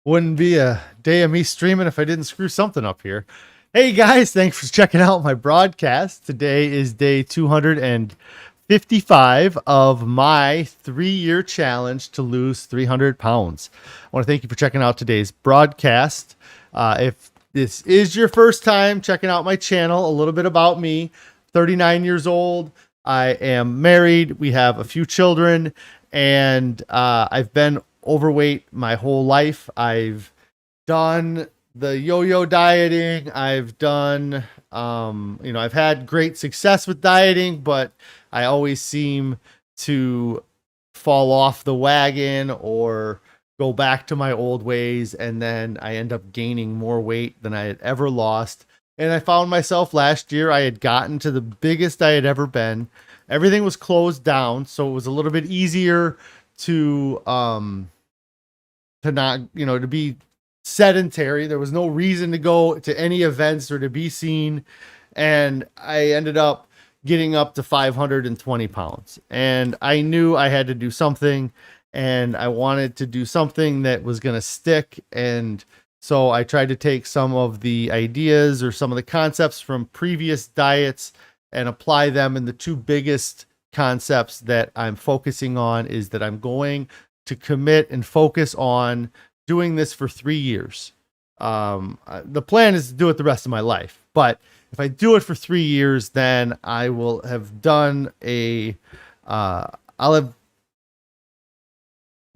Wouldn't be a day of me streaming if I didn't screw something up here. Hey guys, thanks for checking out my broadcast. Today is day 255 of my 3-year challenge to lose 300 pounds. I want to thank you for checking out today's broadcast. If this is your first time checking out my channel, a little bit about me: 39 years old. I am married. We have a few children, and I've been overweight my whole life. I've done the yo-yo dieting. I've done, I've had great success with dieting, but I always seem to fall off the wagon or go back to my old ways. And then I end up gaining more weight than I had ever lost. And I found myself last year, I had gotten to the biggest I had ever been. Everything was closed down, so it was a little bit easier to not, to be sedentary. There was no reason to go to any events or to be seen. And I ended up getting up to 520 pounds. And I knew I had to do something, and I wanted to do something that was going to stick. And so I tried to take some of the ideas or some of the concepts from previous diets and apply them. And the two biggest concepts that I'm focusing on is that I'm going to commit and focus on doing this for 3 years. The plan is to do it the rest of my life, but if I do it for 3 years, then I will have done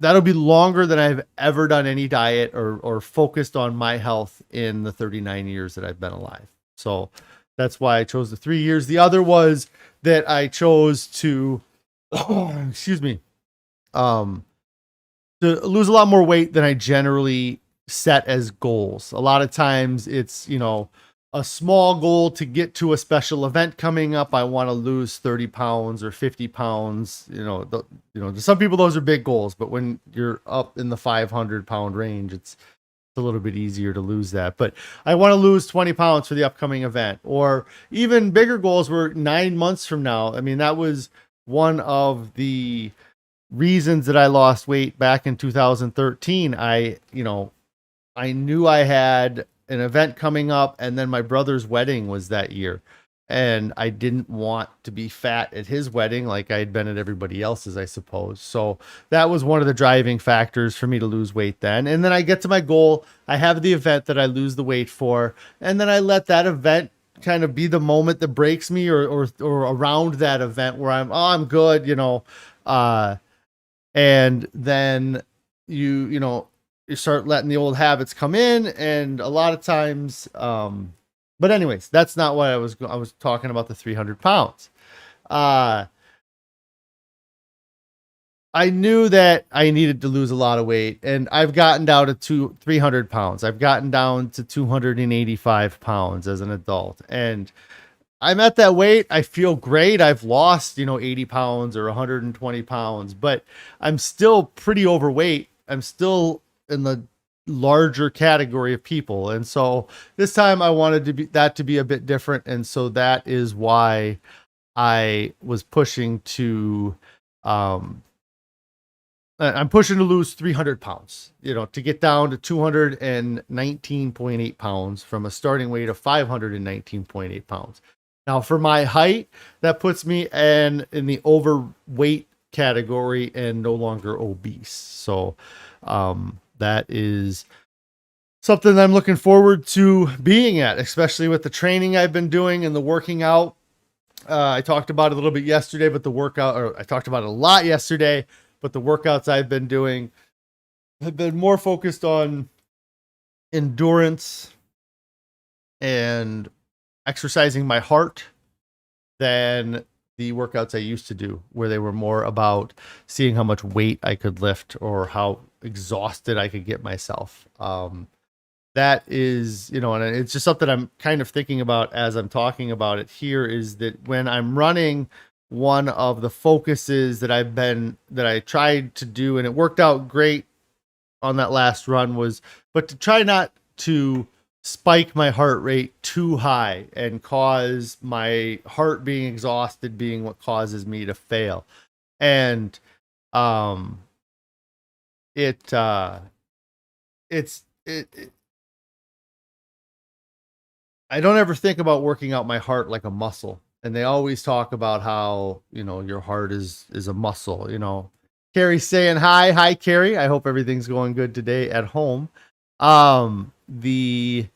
that'll be longer than I've ever done any diet or focused on my health in the 39 years that I've been alive. So that's why I chose the 3 years. The other was that I chose to, excuse me, to lose a lot more weight than I generally set as goals. A lot of times it's, a small goal to get to a special event coming up. I want to lose 30 pounds or 50 pounds. To some people, those are big goals, but when you're up in the 500-pound range, it's a little bit easier to lose that. But I want to lose 20 pounds for the upcoming event, or even bigger goals were 9 months from now. I mean, that was one of the reasons that I lost weight back in 2013. I knew I had an event coming up, and then my brother's wedding was that year. And I didn't want to be fat at his wedding like I had been at everybody else's, I suppose. So that was one of the driving factors for me to lose weight then. And then I get to my goal. I have the event that I lose the weight for. And then I let that event kind of be the moment that breaks me, or around that event where I'm good, and then you start letting the old habits come in. And a lot of times, but anyways, that's not what I was talking about, the 300 pounds. I knew that I needed to lose a lot of weight, and I've gotten down to 300 pounds. I've gotten down to 285 pounds as an adult, and I'm at that weight. I feel great. I've lost, 80 pounds or 120 pounds, but I'm still pretty overweight. I'm still in the larger category of people. And so this time I wanted to be a bit different. And so that is why I was pushing to, I'm pushing to lose 300 pounds, to get down to 219.8 pounds from a starting weight of 519.8 pounds. Now, for my height, that puts me in the overweight category and no longer obese. So that is something that I'm looking forward to being at, especially with the training I've been doing and the working out. I talked about it a little bit yesterday, but I talked about it a lot yesterday, but the workouts I've been doing have been more focused on endurance and exercising my heart than the workouts I used to do, where they were more about seeing how much weight I could lift or how exhausted I could get myself. That is, and it's just something I'm kind of thinking about as I'm talking about it here, is that when I'm running, one of the focuses that I tried to do, and it worked out great on that last run, but to try not to spike my heart rate too high and cause my heart being exhausted being what causes me to fail. And it it I don't ever think about working out my heart like a muscle. And they always talk about how, your heart is a muscle, Carrie's saying hi. Hi, Carrie. I hope everything's going good today at home. The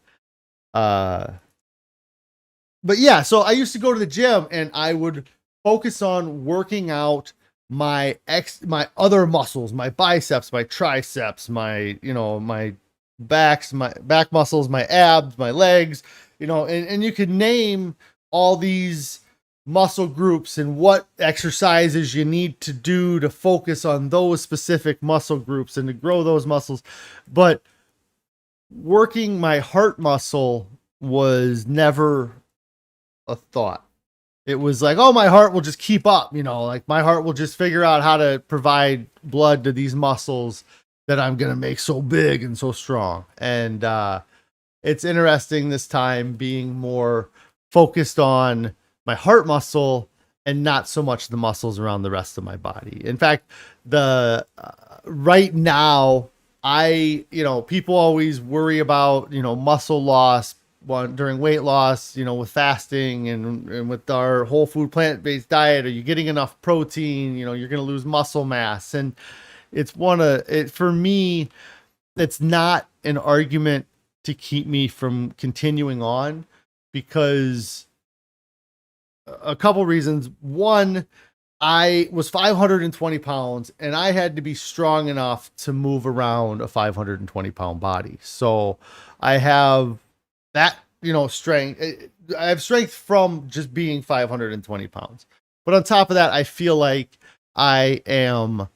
But yeah, so I used to go to the gym and I would focus on working out my other muscles, my biceps, my triceps, my backs, my back muscles, my abs, my legs, and you could name all these muscle groups and what exercises you need to do to focus on those specific muscle groups and to grow those muscles. But working my heart muscle was never a thought. It was like, oh, my heart will just keep up, like my heart will just figure out how to provide blood to these muscles that I'm going to make so big and so strong. And it's interesting this time being more focused on my heart muscle and not so much the muscles around the rest of my body. In fact, the right now, people always worry about, muscle loss during weight loss, with fasting and with our whole food plant-based diet. Are you getting enough protein? You're going to lose muscle mass. And for me, it's not an argument to keep me from continuing on, because a couple reasons. One, I was 520 pounds and I had to be strong enough to move around a 520 pound body. So I have that, strength. I have strength from just being 520 pounds. But on top of that, I feel like I am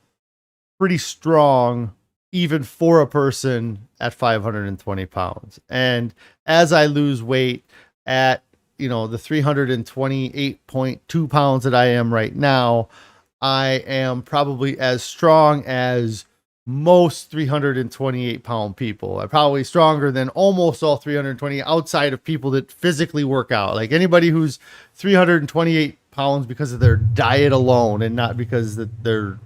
pretty strong even for a person at 520 pounds. And as I lose weight at, the 328.2 pounds that I am right now, I am probably as strong as most 328 pound people. I'm probably stronger than almost all 320 outside of people that physically work out. Like anybody who's 328 pounds because of their diet alone and not because that they're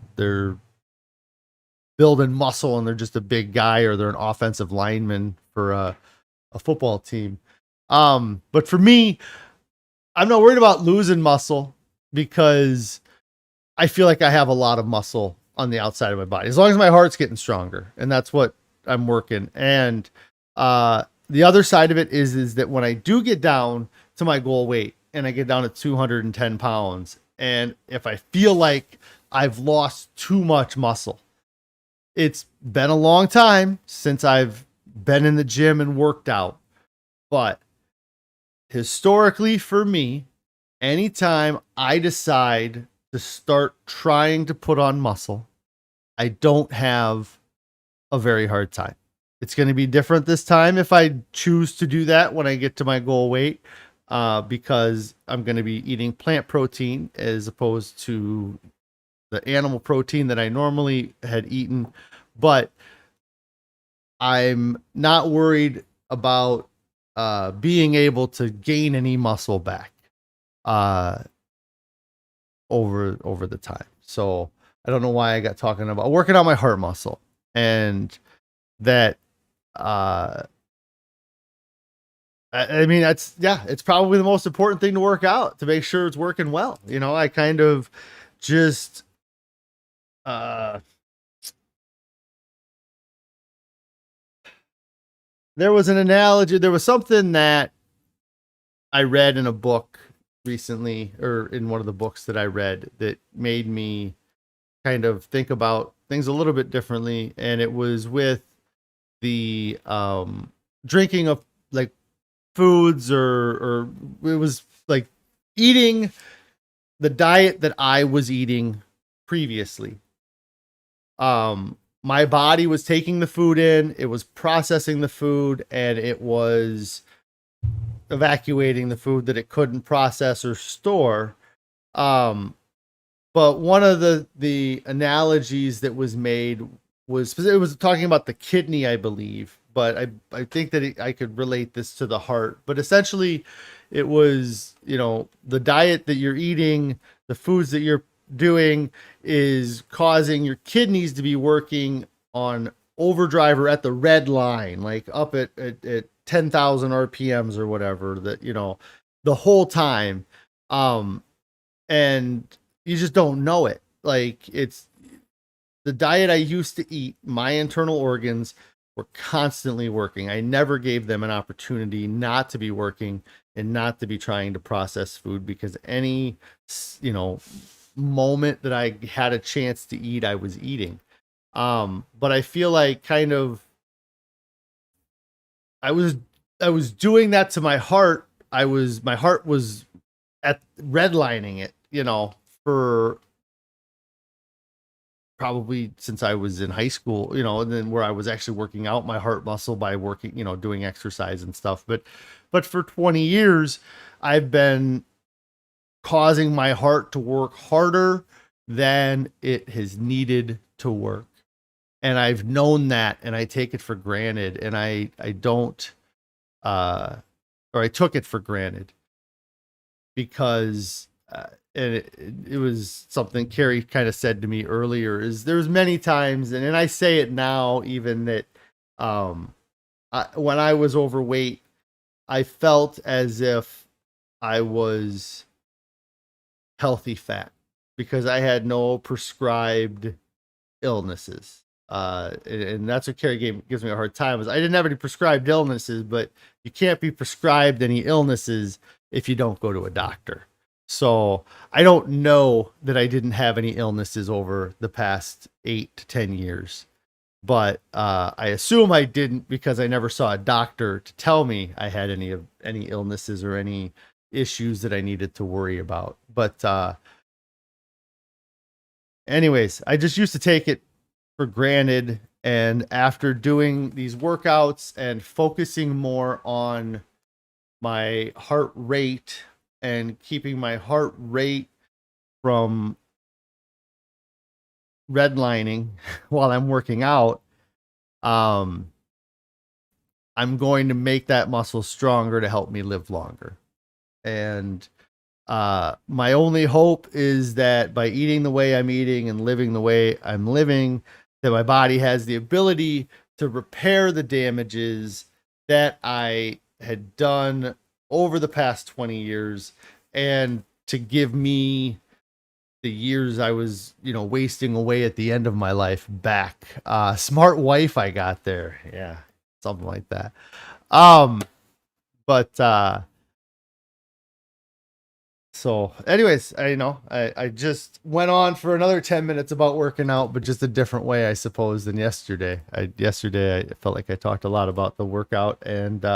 building muscle and they're just a big guy or they're an offensive lineman for a football team. But for me, I'm not worried about losing muscle because I feel like I have a lot of muscle on the outside of my body, as long as my heart's getting stronger, and that's what I'm working. And the other side of it is that when I do get down to my goal weight and I get down to 210 pounds, and if I feel like I've lost too much muscle, it's been a long time since I've been in the gym and worked out, but historically for me, anytime I decide to start trying to put on muscle, I don't have a very hard time. It's going to be different this time if I choose to do that when I get to my goal weight, because I'm going to be eating plant protein as opposed to the animal protein that I normally had eaten. But I'm not worried about being able to gain any muscle back over the time. So I don't know why I got talking about working on my heart muscle, and that I mean it's probably the most important thing to work out, to make sure it's working well. I kind of just there was an analogy. There was something that I read in a book recently, or in one of the books that I read, that made me kind of think about things a little bit differently. And it was with the drinking of like foods, or it was like eating the diet that I was eating previously. My body was taking the food in, it was processing the food, and it was evacuating the food that it couldn't process or store. But one of the analogies that was made was, it was talking about the kidney, I believe, but I think that I could relate this to the heart. But essentially it was, the diet that you're eating, the foods that you're doing is causing your kidneys to be working on overdrive or at the red line, like up at 10,000 RPMs or whatever, that, the whole time. And you just don't know it. Like, it's the diet I used to eat. My internal organs were constantly working. I never gave them an opportunity not to be working and not to be trying to process food, because any, moment that I had a chance to eat, I was eating. But I feel like kind of I was I was doing that to my heart. My heart was at redlining it, for probably since I was in high school, and then where I was actually working out my heart muscle by working, doing exercise and stuff. But for 20 years, I've been causing my heart to work harder than it has needed to work. And I've known that, and I take it for granted, and I don't, or I took it for granted, because, and it was something Carrie kind of said to me earlier, is there's many times, and I say it now, even that, when I was overweight, I felt as if I was healthy fat, because I had no prescribed illnesses. And that's what Carrie gives me a hard time, is I didn't have any prescribed illnesses, but you can't be prescribed any illnesses if you don't go to a doctor. So I don't know that I didn't have any illnesses over the past 8 to 10 years, but I assume I didn't, because I never saw a doctor to tell me I had any illnesses or any issues that I needed to worry about. But anyways, I just used to take it for granted. And after doing these workouts and focusing more on my heart rate and keeping my heart rate from redlining while I'm working out, I'm going to make that muscle stronger to help me live longer. And my only hope is that by eating the way I'm eating and living the way I'm living, that my body has the ability to repair the damages that I had done over the past 20 years, and to give me the years I was, wasting away at the end of my life back. Smart wife I got there. Yeah, something like that. But so anyways, I just went on for another 10 minutes about working out, but just a different way, I suppose, than yesterday. Yesterday I felt like I talked a lot about the workout. And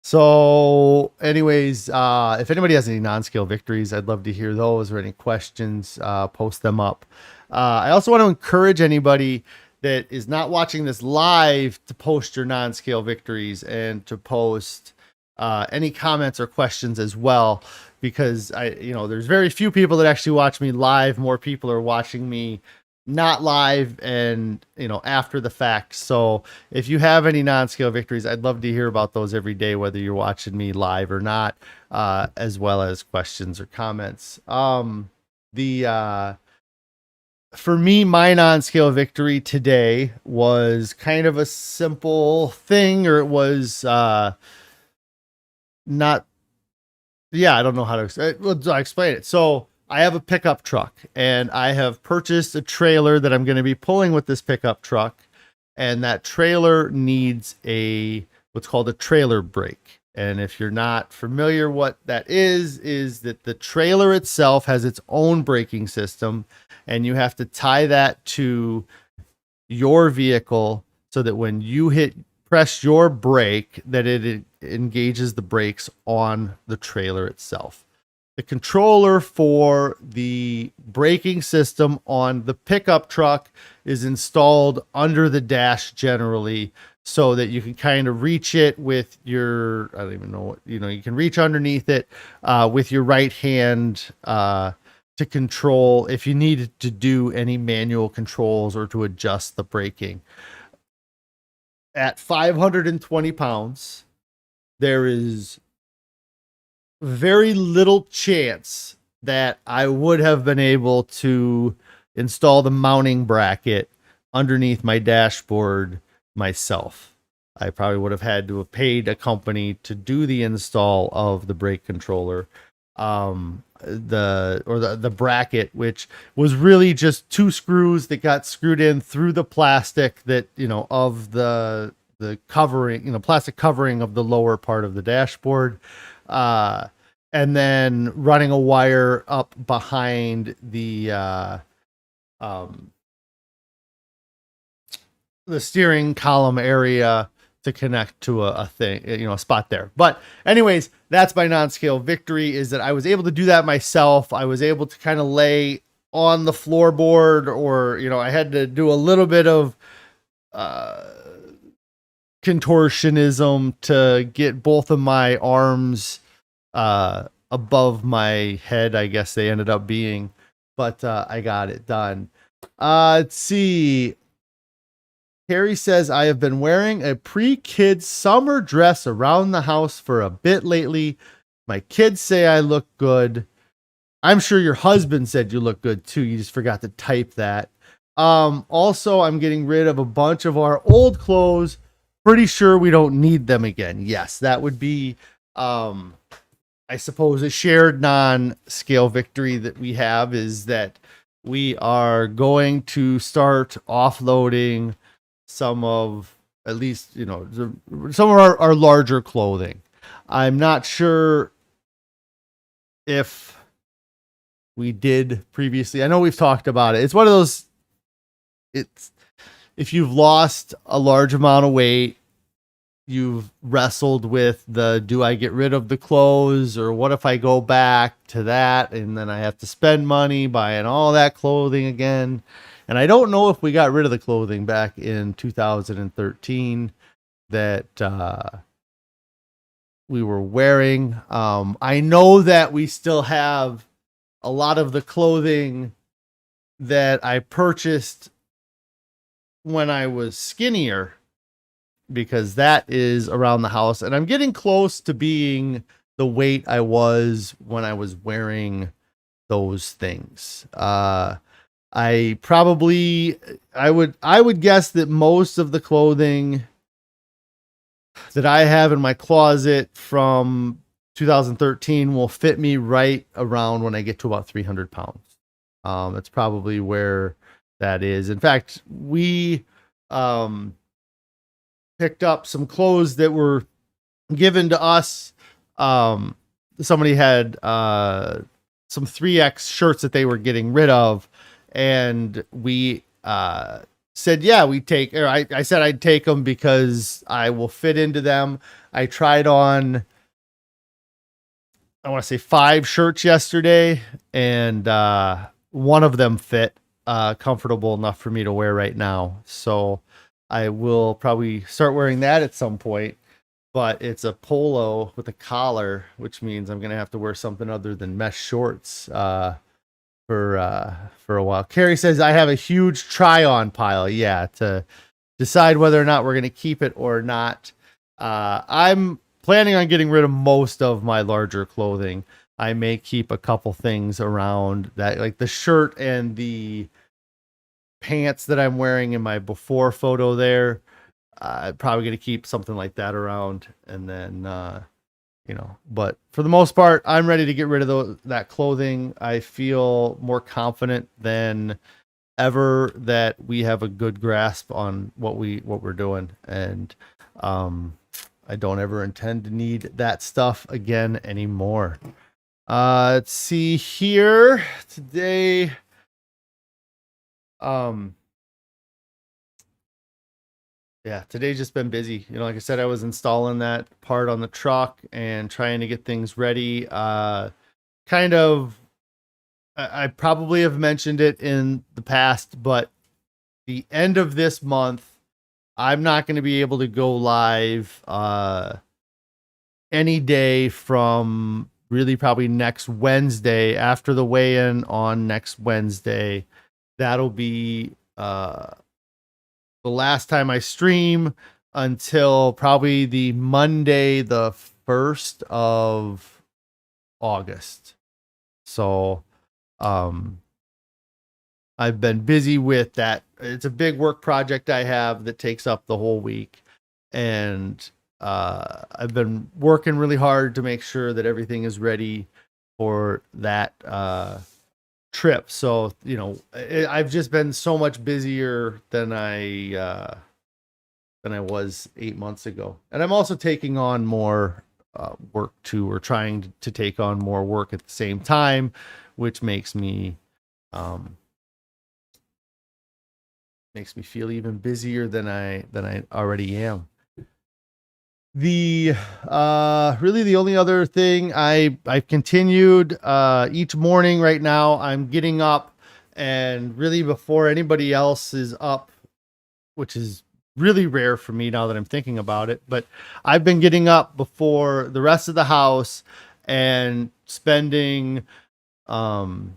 so anyways, if anybody has any non-scale victories, I'd love to hear those, or any questions, post them up. I also want to encourage anybody that is not watching this live to post your non-scale victories, and to post any comments or questions as well, because there's very few people that actually watch me live. More people are watching me not live and, after the fact. So if you have any non-scale victories, I'd love to hear about those every day, whether you're watching me live or not, as well as questions or comments. For me, my non-scale victory today was kind of a simple thing, or it was, not, yeah, I don't know how to explain it. So I have a pickup truck, and I have purchased a trailer that I'm going to be pulling with this pickup truck. And that trailer needs what's called a trailer brake. And if you're not familiar, what that is that the trailer itself has its own braking system, and you have to tie that to your vehicle so that when you press your brake, that it engages the brakes on the trailer itself. The controller for the braking system on the pickup truck is installed under the dash generally, so that you can kind of reach it with your, I don't even know what, you can reach underneath it with your right hand to control if you needed to do any manual controls or to adjust the braking. At 520 pounds, there is very little chance that I would have been able to install the mounting bracket underneath my dashboard myself. I probably would have had to have paid a company to do the install of the brake controller, the bracket, which was really just two screws that got screwed in through the plastic that, of the covering, plastic covering of the lower part of the dashboard. And then running a wire up behind the steering column area to connect to a thing, a spot there. But anyways, that's my non-scale victory, is that I was able to do that myself. I was able to kind of lay on the floorboard, or, I had to do a little bit of contortionism to get both of my arms above my head, I guess they ended up being, but I got it done. Let's see. Carrie says, I have been wearing a pre-kid summer dress around the house for a bit lately. My kids say I look good. I'm sure your husband said you look good too. You just forgot to type that. Also, I'm getting rid of a bunch of our old clothes. Pretty sure we don't need them again. Yes, that would be, I suppose, a shared non-scale victory that we have, is that we are going to start offloading some of, at least, some of our larger clothing. I'm not sure if we did previously. I know we've talked about it. It's one of those, if you've lost a large amount of weight, you've wrestled with do I get rid of the clothes, or what if I go back to that and then I have to spend money buying all that clothing again? And I don't know if we got rid of the clothing back in 2013 that we were wearing. I know that we still have a lot of the clothing that I purchased when I was skinnier, because that is around the house, and I'm getting close to being the weight I was when I was wearing those things. I would guess that most of the clothing that I have in my closet from 2013 will fit me right around when I get to about 300 pounds. That's probably where that is. In fact, we picked up some clothes that were given to us. Somebody had some 3X shirts that they were getting rid of, and we said, yeah, I said I'd take them because I will fit into them. I tried on, I want to say 5 shirts yesterday, and one of them fit comfortable enough for me to wear right now. So I will probably start wearing that at some point, but it's a polo with a collar, which means I'm going to have to wear something other than mesh shorts for a while. Carrie says, I have a huge try-on pile. Yeah, to decide whether or not we're going to keep it or not. I'm planning on getting rid of most of my larger clothing. I may keep a couple things around that, like the shirt and the pants that I'm wearing in my before photo there. Probably going to keep something like that around, and then but for the most part, I'm ready to get rid of that clothing. I feel more confident than ever that we have a good grasp on what we're doing, and I don't ever intend to need that stuff again anymore. Let's see here today. Yeah, today's just been busy. Like I said, I was installing that part on the truck and trying to get things ready. I probably have mentioned it in the past, but the end of this month, I'm not going to be able to go live any day from really probably next Wednesday, after the weigh-in on next Wednesday. That'll be the last time I stream until probably the Monday, the 1st of August. So, I've been busy with that. It's a big work project I have that takes up the whole week. And I've been working really hard to make sure that everything is ready for that trip. So, I've just been so much busier than I was 8 months ago. And I'm also taking on more work too, or trying to take on more work at the same time, which makes me feel even busier than I already am. The really the only other thing I've continued each morning right now, I'm getting up, and really before anybody else is up, which is really rare for me now that I'm thinking about it, but I've been getting up before the rest of the house and spending 20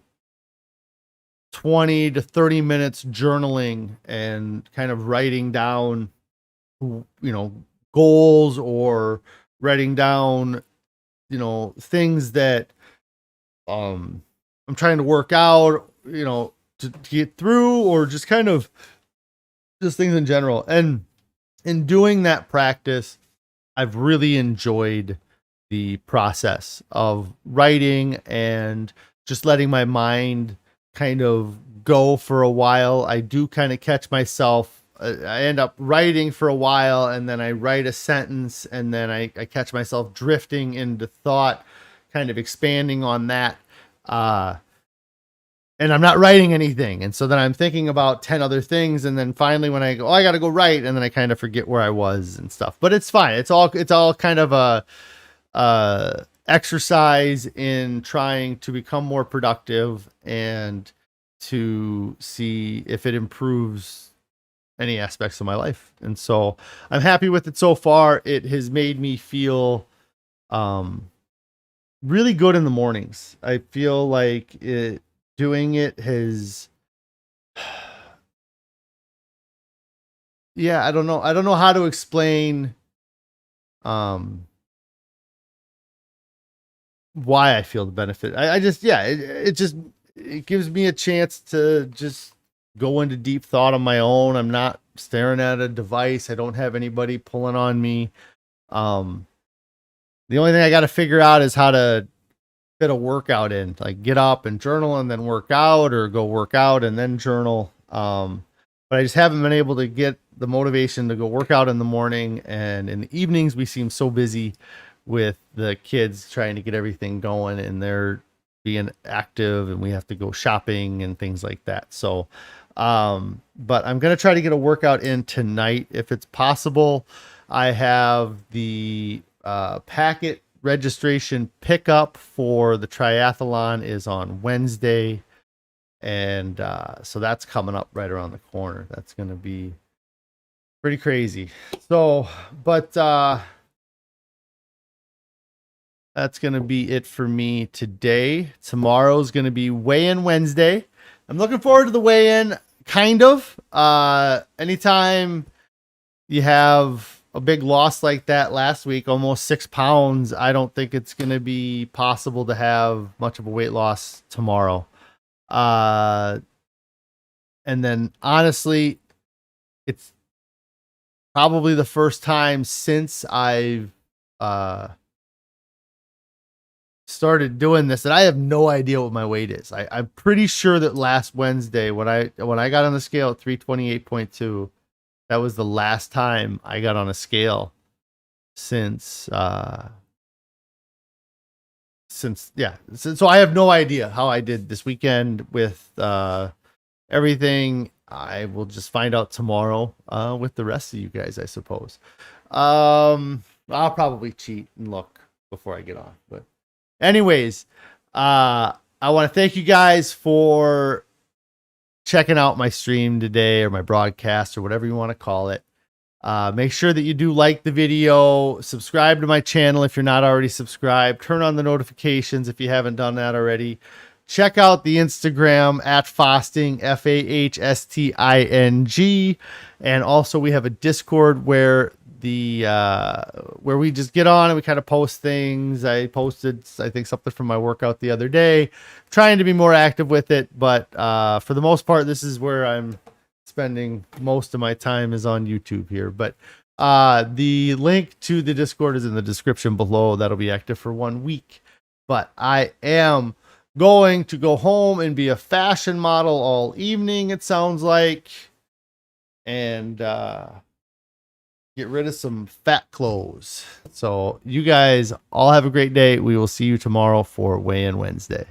to 30 minutes journaling and kind of writing down, goals, or writing down, things that I'm trying to work out, to get through, or just kind of just things in general. And in doing that practice, I've really enjoyed the process of writing and just letting my mind kind of go for a while. I do kind of catch myself. I end up writing for a while, and then I write a sentence, and then I catch myself drifting into thought, kind of expanding on that. And I'm not writing anything. And so then I'm thinking about 10 other things. And then finally when I go, I got to go write. And then I kind of forget where I was and stuff, but it's fine. It's all kind of a exercise in trying to become more productive and to see if it improves any aspects of my life. And so I'm happy with it so far. It has made me feel, really good in the mornings. I feel like doing it has, I don't know how to explain why I feel the benefit. I just, it gives me a chance to just go into deep thought on my own. I'm not staring at a device. I don't have anybody pulling on me. The only thing I got to figure out is how to fit a workout in, like get up and journal and then work out, or go work out and then journal. But I just haven't been able to get the motivation to go work out in the morning, and in the evenings we seem so busy with the kids trying to get everything going, and they're being active, and we have to go shopping and things like that. So, but I'm going to try to get a workout in tonight if it's possible. I have the packet registration pickup for the triathlon is on Wednesday. And so that's coming up right around the corner. That's going to be pretty crazy. So, but that's going to be it for me today. Tomorrow's going to be weigh-in Wednesday. I'm looking forward to the weigh-in, kind of. Anytime you have a big loss like that last week, almost 6 pounds, I don't think it's going to be possible to have much of a weight loss tomorrow. And then honestly, it's probably the first time since I've started doing this that I have no idea what my weight is. I'm pretty sure that last Wednesday when I got on the scale at 328.2, that was the last time I got on a scale since so I have no idea how I did this weekend with everything. I will just find out tomorrow with the rest of you guys, I suppose. I'll probably cheat and look before I get on. But anyways, I want to thank you guys for checking out my stream today, or my broadcast, or whatever you want to call it. Make sure that you do like the video, subscribe to my channel if you're not already subscribed, turn on the notifications if you haven't done that already. Check out the Instagram at Fasting, FAHSTING. And also we have a Discord where the where we just get on and we kind of post things. I posted, I think, something from my workout the other day, trying to be more active with it, but for the most part, this is where I'm spending most of my time, is on YouTube here. But the link to the Discord is in the description below. That'll be active for 1 week. But I am going to go home and be a fashion model all evening, it sounds like, and get rid of some fat clothes. So you guys all have a great day. We will see you tomorrow for Weigh-In Wednesday.